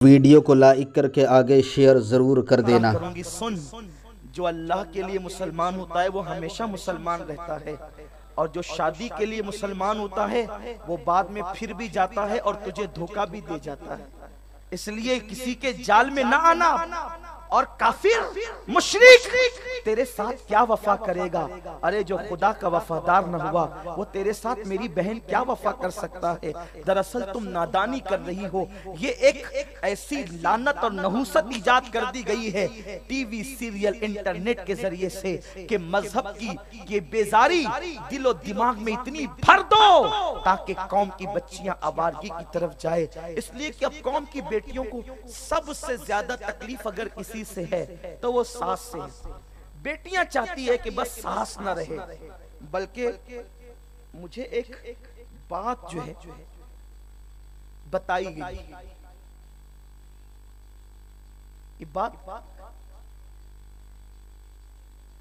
Video को like करके आगे शेयर जरूर कर देना। करूंगी सुन, जो अल्लाह के लिए मुसलमान होता है वो हमेशा मुसलमान रहता है, और जो शादी के लिए मुसलमान होता है वो बाद में फिर भी जाता है और तुझे धोखा भी दे जाता है। इसलिए किसी के जाल में ना आना। और काफिर मुशरिक तेरे साथ क्या वफा करेगा? अरे जो खुदा का वफादार न हुआ वो तेरे साथ मेरी बहन क्या वफा कर सकता है? दरअसल तुम नादानी कर रही हो। ये एक ऐसी लानत और नहुसत इजाद कर दी गई है टीवी सीरियल इंटरनेट के जरिए से कि मजहब की ये बेजारी दिलो दिमाग में इतनी भर दो ताकि कौम की बच्चियां आवारगी की तरफ जाए। इसलिए कि अब कौम की बेटियों को सबसे ज्यादा तकलीफ अगर किसी से है तो वो सास से है। बेटियां चाहती है कि बस सास ना रहे, बल्कि मुझे एक बात जो है बताई गई, ये बात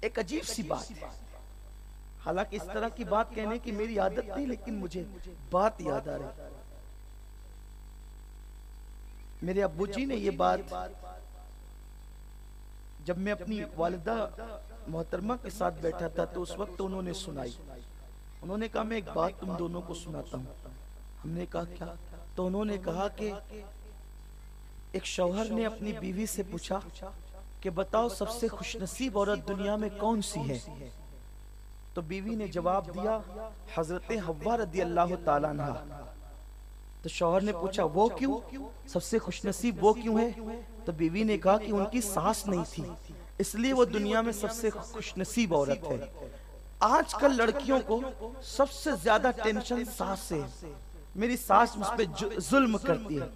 एक अजीब सी बात है। हालांकि इस तरह की बात कहने की मेरी आदत नहीं, लेकिन मुझे बात याद आ रही। मेरे अब्बू जी ने ये बात जब मैं अपनी वालिदा मोहतरमा के साथ बैठा था तो उस वक्त उन्होंने सुनाई। उन्होंने कहा मैं एक बात तुम दोनों को सुनाता हूँ। हमने कहा क्या? तो उन्होंने कहा कि एक शौहर ने अपनी बीवी से पूछा कि बताओ सबसे खुशनसीब औरत दुनिया में कौन सी है? तो बीवी ने जवाब दिया हजरत हव्वा रदी अल्लाह ताला अन्हा। तो शौहर ने पूछा वो क्यों? सबसे खुशनसीब वो क्यों है? तो बीवी ने कहा कि उनकी सास नहीं थी, इसलिए वो दुनिया में सबसे खुशनसीब औरत है। आजकल लड़कियों को सबसे ज्यादा टेंशन सास से है। मेरी सास मुझ पे जुल्म करती है,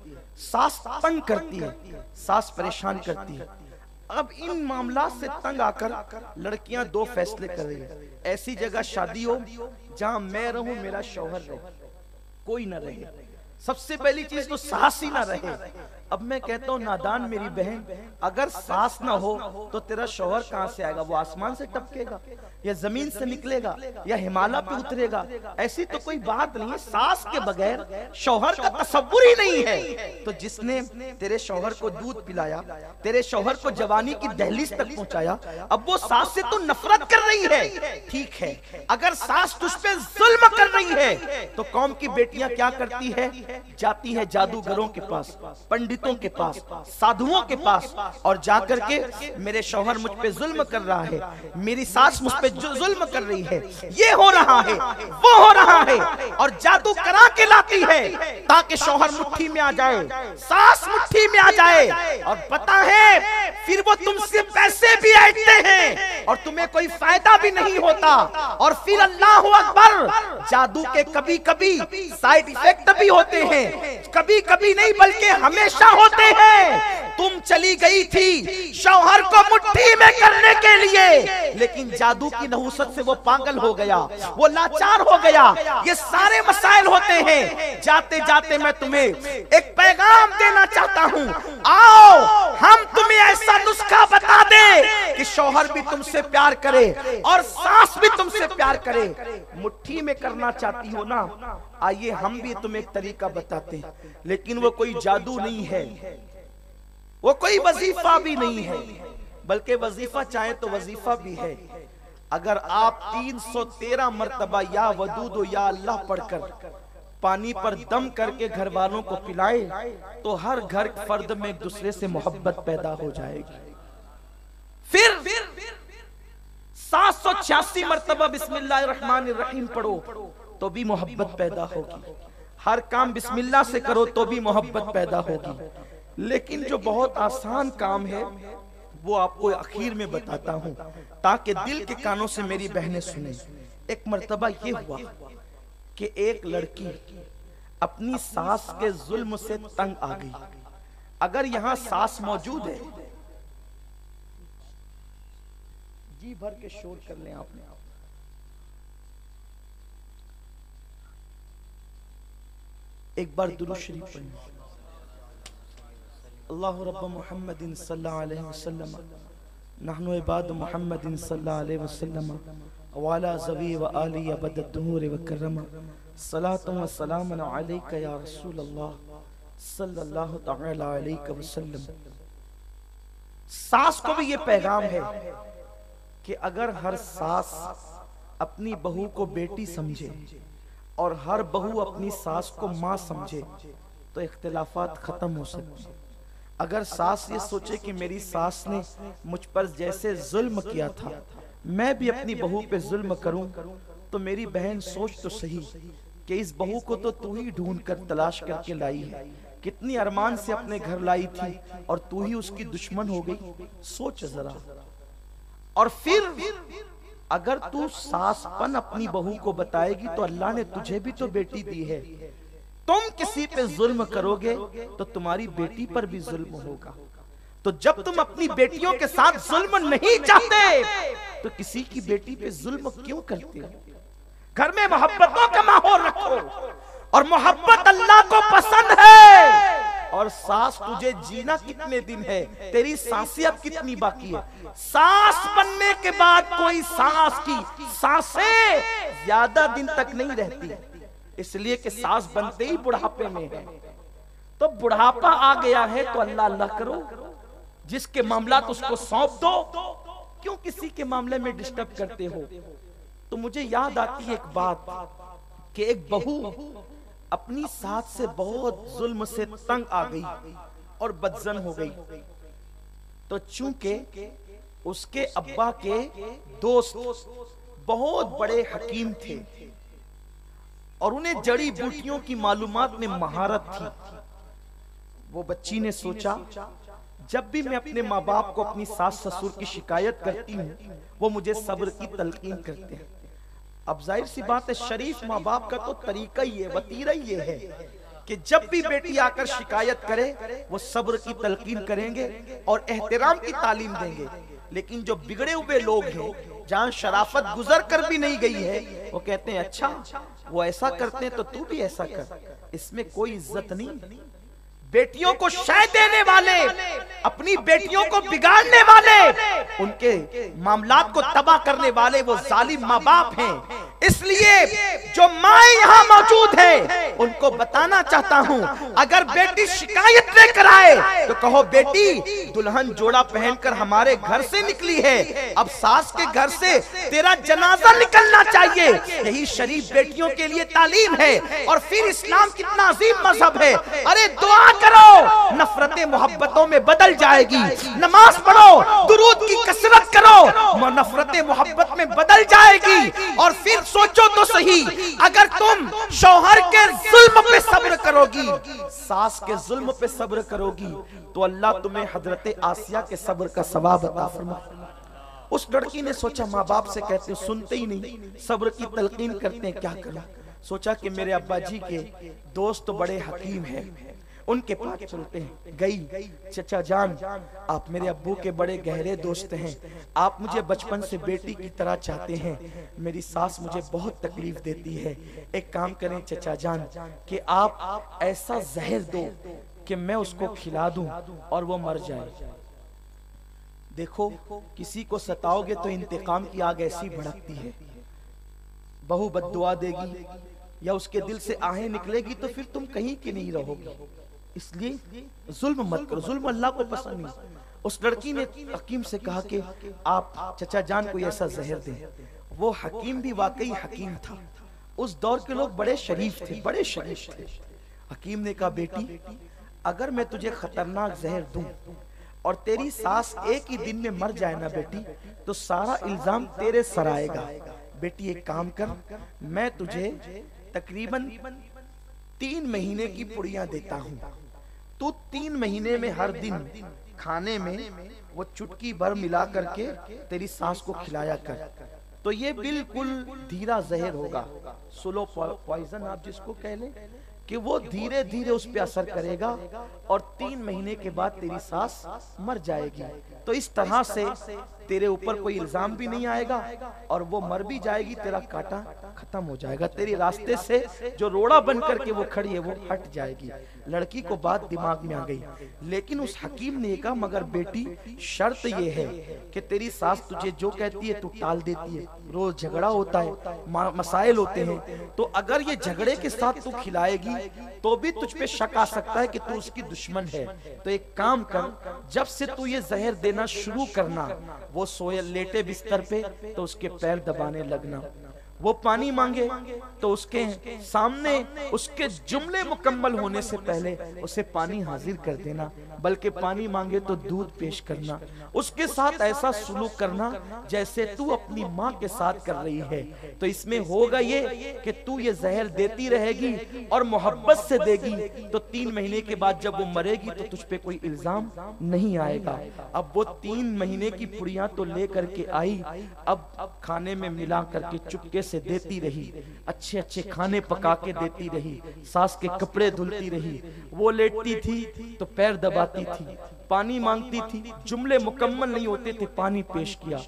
सास तंग करती है, सास परेशान करती है। अब इन मामला से तंग आकर लड़कियां दो फैसले कर रही है। ऐसी जगह शादी हो जहां मैं रहूं, मेरा शौहर रहे, कोई ना रहे। सबसे पहली चीज तो सास ही ना रहे। अब मैं कहता हूँ नादान मेरी बहन, अगर सास ना हो तो तेरा शौहर कहाँ से आएगा? वो आसमान से टपकेगा या जमीन से निकलेगा या हिमालय पे उतरेगा? ऐसी तो कोई बात नहीं है। सास के बगैर शौहर का तसव्वुर ही नहीं है। तो जिसने तेरे शौहर को दूध पिलाया, तेरे शौहर को जवानी की दहलीज तक पहुंचाया, अब वो सास से तो नफरत कर रही है। ठीक है, अगर सास तुझ पे जुल्म कर रही है तो कौम की बेटियां क्या करती है? जाती है जादूगरों के पास, पंडितों के पास, साधुओं के पास, और जाकर के मेरे शौहर मुझ पे जुल्म कर रहा है, मेरी सास मुझ पे जुल्म कर रही है, ये हो रहा है, वो हो रहा है, और जादू करा के लाती है ताकि शौहर मुट्ठी में आ जाए, सास मुट्ठी में आ जाए। और पता है फिर वो तुमसे पैसे भी ऐंठते हैं और तुम्हें कोई फायदा भी नहीं होता। और फिर अल्लाह अकबर, जादू के कभी कभी साइड इफेक्ट भी होते हैं, कभी कभी नहीं बल्कि हमेशा होते हैं। तुम चली गई थी शौहर को मुट्ठी में करने के लिए, लेकिन जादू की नहुसत से वो पागल हो गया, वो लाचार हो गया। ये सारे मसाइल होते हैं। जाते जाते मैं तुम्हें एक पैगाम देना चाहता हूँ, आओ हम तुम्हें ऐसा नुस्खा बता दे कि शौहर भी तुमसे प्यार करे और सास भी तुमसे प्यार करे। मुट्ठी में करना चाहती हो ना, आइए हम भी तुम्हें एक तरीका बताते हैं, लेकिन वो कोई जादू नहीं है, वो कोई वजीफा भी नहीं है, बल्कि वजीफा चाहे तो वजीफा भी है। अगर आप 313 मर्तबा या वदूद या अल्लाह पढ़कर पानी पर दम करके घर वालों को पिलाए तो हर घर फर्द में एक दूसरे से मोहब्बत पैदा हो जाएगी। फिर 786 मर्तबा बिस्मिल्लाहिर्रहमानिर्रहीम पढ़ो तो भी मोहब्बत पैदा होगी। हर काम बिस्मिल्लाह से करो तो भी मोहब्बत पैदा होगी। लेकिन जो बहुत आसान काम है वो आपको आखिर में बताता हूं ताकि दिल के कानों से मेरी बहनें सुने। एक मर्तबा ये हुआ कि एक लड़की अपनी सास के जुल्म से तंग आ गई। अगर यहां सास मौजूद है, जी भर के शोर कर लें आपने। एक बार दुरूद शरीफ पढ़ें। अल्लाह रब्ब मुहम्मदिन सल्लल्लाहु अलैहि वसल्लम नहनु इबाद मुहम्मदिन सल्लल्लाहु अलैहि वसल्लम वाला ज़वी व आली अबद दुहूर व करम सलातु व सलाम अलैका या रसूल अल्लाह सल्लल्लाहु तआला अलैहि वसल्लम। सास को भी ये पैगाम है कि अगर हर सास अपनी बहू को बेटी समझे और हर बहू अपनी सास को माँ समझे तो इख्तिलाफात खत्म हो सकते हैं। अगर सास ये सोचे कि मेरी सास ने मुझ पर जैसे जुल्म किया था मैं भी अपनी बहू पे जुल्म करूं, तो मेरी बहन सोच तो सही कि इस बहू को तो तू ही ढूंढ कर तलाश करके लाई है, कितनी अरमान से अपने घर लाई थी और तू ही उसकी दुश्मन हो गई। सोच जरा। और फिर अगर तू सासपन अपनी बहू को बताएगी तो अल्लाह ने तुझे भी तो बेटी दी है। तुम किसी पे जुल्म करोगे तो तुम्हारी बेटी पर भी जुल्म होगा। तो जब तुम अपनी बेटियों के साथ जुल्म नहीं चाहते तो किसी की बेटी पे जुल्म क्यों करते हो? घर में मोहब्बतों का माहौल रखो, और मोहब्बत अल्लाह को पसंद है। और सास तुझे जीना कितने दिन है, तेरी सांसें अब कितनी बाकी है। सास बनने के बाद कोई सास की सांसें ज्यादा दिन तक नहीं रहती, इसलिए कि सास बनते ही बुढ़ापे में है। तो बुढ़ापा आ गया है तो अल्लाह अल्लाह करो, जिसके मामला तो उसको सौंप दो, क्यों किसी के मामले में डिस्टर्ब करते हो? तो मुझे याद आती है एक बात कि एक बहू अपनी सास से बहुत जुल्म से तंग आ गई और बदजन हो गई। तो चूंकि उसके अब्बा के दोस्त बहुत बड़े हकीम थे और उन्हें जड़ी बूटियों की मालूमात में महारत थी, वो बच्ची ने सोचा जब भी मैं अपने माँ बाप को अपनी सास ससुर की शिकायत करती हूँ वो मुझे सब्र की तलकीन करते हैं। अब जाहिर सी बात है, शरीफ माँ बाप का तो तरीका ही है, वतीरा ही ये है कि जब भी बेटी आकर शिकायत करे वो सब्र की तलकीन करेंगे और एहतराम की तालीम देंगे। लेकिन जो बिगड़े हुए लोग हैं, जहाँ शराफत गुजर कर भी नहीं गई है, वो कहते हैं अच्छा वो ऐसा करते हैं तो तू भी ऐसा कर। इसमें कोई इज्जत नहीं। बेटियों को शय देने वाले, अपनी बेटियों को बिगाड़ने वाले, उनके मामलात को तबाह करने वाले वो जालिम माँ बाप हैं। इसलिए जो माए यहाँ मौजूद हैं उनको बताना चाहता हूँ, अगर बेटी शिकायत लेकर आए तो कहो बेटी दुल्हन जोड़ा पहनकर हमारे घर से निकली है, अब सास के घर से तेरा जनाजा निकलना चाहिए। यही शरीफ बेटियों के लिए तालीम है। और फिर इस्लाम कितना अजीम मजहब है। अरे दुआ करो, नफरतें मोहब्बतों में बदल जाएगी। नमाज पढ़ो, दुरूद की कसरत करो, नफरतें मोहब्बत में बदल जाएगी। और फिर सोचो तो सही, अगर तुम शौहर के जुल्म पे सब्र करोगी, सास के जुल्म पे सब्र करोगी, तो अल्लाह तुम्हें हजरत आसिया के सब्र का सवाब अता फरमाए। उस लड़की ने सोचा माँ बाप से कहते सुनते ही नहीं, सब्र की तलकीन करते हैं, क्या करूं? सोचा कि मेरे अब्बा जी के दोस्त तो बड़े हकीम हैं, उनके पास चलते हैं। गई, चचा जान आप मेरे अब्बू के बड़े गहरे दोस्त हैं, आप मुझे बचपन से बेटी की तरह चाहते हैं, मेरी सास मुझे बहुत तकलीफ देती है, एक काम करें चचा जान कि आप ऐसा जहर दो कि मैं उसको खिला दूं और वो मर जाए। देखो किसी को सताओगे तो इंतकाम की आग ऐसी भड़कती है, बहू बद्दुआ देगी या उसके दिल से आहें निकलेगी तो फिर तुम कहीं की नहीं रहोगे। इसलिए जुल्म मत करो, जुल्म अल्लाह को पसंद नहीं। उस लड़की ने हकीम से कहा कि आप चचा जान को ऐसा जहर दें। वो हकीम भी वाकई हकीम था, उस दौर के लोग बड़े शरीफ थे, बड़े शरीफ थे। हकीम ने कहा बेटी अगर मैं तुझे खतरनाक जहर दूं और तेरी सास एक ही दिन में मर जाए ना बेटी, तो सारा इल्जाम तेरे सर आएगा। बेटी एक काम कर, मैं तुझे तकरीबन 3 महीने की पुड़ियां देता हूं, तू 3 महीने में हर दिन खाने में वो चुटकी भर मिला करके तेरी सास को खिलाया कर। तो ये बिल्कुल धीरा जहर होगा, स्लो पॉइजन आप जिसको कह लें, कि वो धीरे धीरे उस पे असर करेगा और 3 महीने के बाद तेरी सास मर जाएगी। तो इस तरह से तेरे ऊपर कोई इल्जाम भी नहीं आएगा और वो मर भी जाएगी, तेरा कांटा खत्म हो जाएगा, तेरी रास्ते से जो रोड़ा बन करके वो खड़ी है वो हट जाएगी। लड़की को बात दिमाग में आ गई, लेकिन उस हकीम ने कहा मगर बेटी शर्त ये है कि तेरी सास तुझे जो कहती है तू टाल देती है, रोज झगड़ा होता है, मसाइल होते हैं, तो अगर ये झगड़े के साथ तू खिलाएगी तो भी तुझ पे शक आ सकता है कि तू उसकी दुश्मन है। तो एक काम कर, जब से तू ये जहर देना शुरू करना, वो सोए लेटे बिस्तर पे तो उसके पैर दबाने लगना, वो पानी मांगे तो उसके सामने उसके जुमले मुकम्मल होने से पहले उसे पानी हाजिर कर देना, बल्कि पानी मांगे तो दूध पेश करना, उसके साथ ऐसा सुलूक करना जैसे तू अपनी माँ के साथ कर रही है। तो इसमें होगा ये कि तू ये जहर देती रहेगी और मोहब्बत से देगी, तो 3 महीने के बाद जब वो मरेगी तो तुझ पे कोई इल्जाम नहीं आएगा। अब वो 3 महीने की पुड़िया तो ले करके आई, अब खाने में मिला करके चुपके से देती रही, अच्छे अच्छे खाने पका के देती रही, सास के कपड़े धुलती रही, वो लेटती थी तो पैर दबाती थी, पानी मांगती थी, जुमले मुकम्मल नहीं होते थे, पानी पेश किया।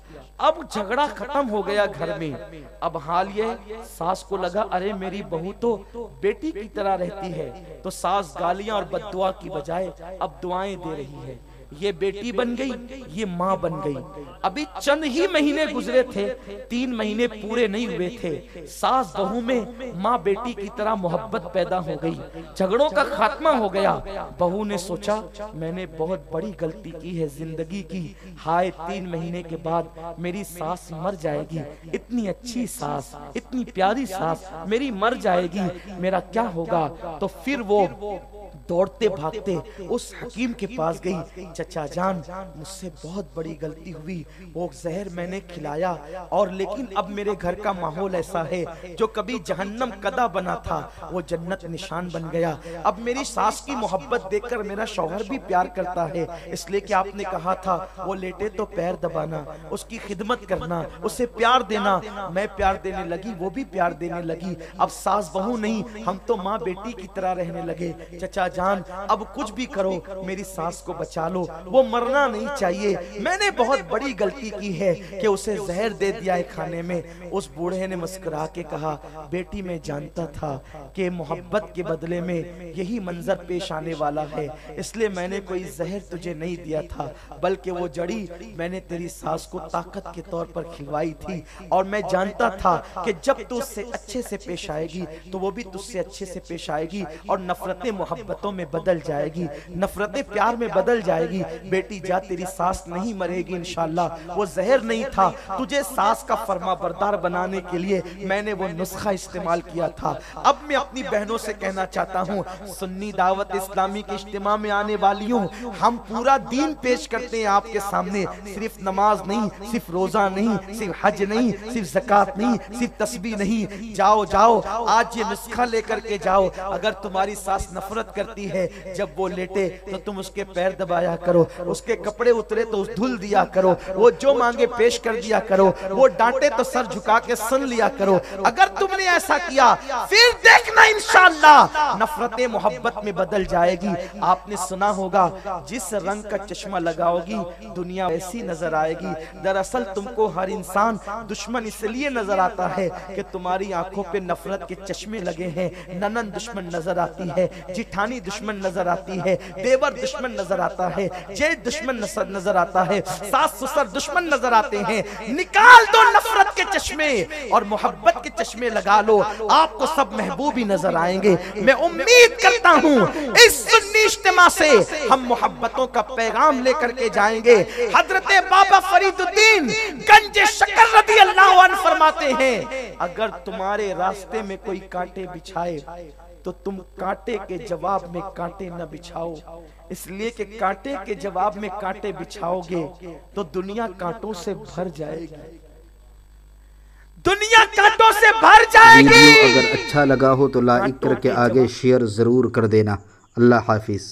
अब झगड़ा खत्म हो गया घर में। अब हाल ये सास को लगा अरे मेरी बहू तो बेटी की तरह रहती है, तो सास गालियां और बद्दुआ की बजाय अब दुआएं दे रही है। ये बेटी बन गई, ये माँ बन गई। अभी चंद ही महीने गुजरे थे, 3 महीने पूरे नहीं हुए थे, सास बहू में माँ बेटी की तरह मोहब्बत पैदा हो गई, झगड़ों का खात्मा हो गया। बहू ने सोचा मैंने बहुत बड़ी गलती की है जिंदगी की, हाय 3 महीने के बाद मेरी सास मर जाएगी, इतनी अच्छी सास, इतनी प्यारी सास मेरी मर जाएगी, मेरा क्या होगा। तो फिर वो दौड़ते भागते उस हकीम के पास गई, चचा जान मुझसे बहुत बड़ी गलती हुई, वो जहर मैंने खिलाया और लेकिन अब मेरे घर का माहौल ऐसा है जो कभी जहन्नम कदा बना था वो जन्नत निशान बन गया। अब मेरी सास की मोहब्बत देखकर मेरा शौहर भी प्यार करता है, इसलिए कि आपने कहा था वो लेटे तो पैर दबाना, उसकी खिदमत करना, उसे प्यार देना। मैं प्यार देने लगी, वो भी प्यार देने लगी। अब सास बहू नहीं, हम तो माँ बेटी की तरह रहने लगे। चचा जान अब कुछ भी करो मेरी सास को बचा लो, वो मरना नहीं चाहिए। मैंने बहुत बड़ी गलती की है कि उसे जहर दे दिया है खाने में। उस बूढ़े ने मुस्कुरा के कहा बेटी मैं जानता था कि मोहब्बत के बदले में यही मंजर पेश आने वाला है, इसलिए मैंने कोई जहर तुझे नहीं दिया था, बल्कि वो जड़ी मैंने तेरी सास को ताकत के तौर पर खिलवाई थी। और मैं जानता था कि जब तू उससे अच्छे से पेश आएगी तो वो भी तुझसे अच्छे से पेश आएगी और नफरतें मोहब्बतों में बदल जाएगी, नफरतें प्यार में बदल जाएगी। बेटी जा तेरी सास नहीं मरेगी इंशाल्लाह, वो जहर नहीं था, तुझे सास का फरमाबरदार बनाने के लिए मैंने वो नुस्खा इस्तेमाल किया था। अब मैं अपनी बहनों से कहना चाहता हूँ, सुन्नी दावत इस्लामी के इज्तिमा में आने वाली हूँ, हम पूरा दीन पेश करते हैं आपके सामने, सिर्फ नमाज नहीं, सिर्फ रोजा नहीं, सिर्फ हज नहीं, सिर्फ ज़कात नहीं, सिर्फ तस्बीह नहीं। जाओ जाओ आज ये नुस्खा लेकर के जाओ। अगर तुम्हारी सास नफरत करती है जब वो लेटे तो तुम उसके पैर दबाया करो, उसके कपड़े उतरे तो धुल दिया करो, वो जो मांगे पेश कर दिया करो, वो डांटे तो सर झुका के सुन लिया करो। अगर तुमने ऐसा किया फिर देखना इंशाअल्लाह नफरतें मोहब्बत में बदल जाएगी। आपने सुना होगा जिस रंग का चश्मा लगाओगी दुनिया ऐसी नजर आएगी। दरअसल तुमको हर इंसान दुश्मन इसलिए नजर आता है कि तुम्हारी आंखों पे नफरत के चश्मे लगे हैं। ननन दुश्मन नजर आती है, जिठानी दुश्मन नजर आती है, देवर दुश्मन नजर आता है, जेठ दुश्मन नजर आता है, सास ससुर दुश्मन नजर आते हैं। निकाल दो नफरत के चश्मे और मोहब्बत के चश्मे लगा लो, आपको सब महबूब ही नजर आएंगे। मैं उम्मीद करता हूँ इस सुन्नी इज्तिमा से हम मोहब्बतों का पैगाम लेकर के जाएंगे। हजरत बाबा फरीदुद्दीन गंज शकर रदी अल्लाह अन्हु फरमाते हैं, अगर तुम्हारे रास्ते में कोई कांटे बिछाए तो तुम कांटे के जवाब में कांटे न बिछाओ, इसलिए कि कांटे के जवाब में कांटे बिछाओगे तो दुनिया कांटों से भर जाएगी, दुनिया कांटों से भर जाएगी। वीडियो अगर अच्छा लगा हो तो लाइक करके आगे शेयर जरूर कर देना। अल्लाह हाफिज।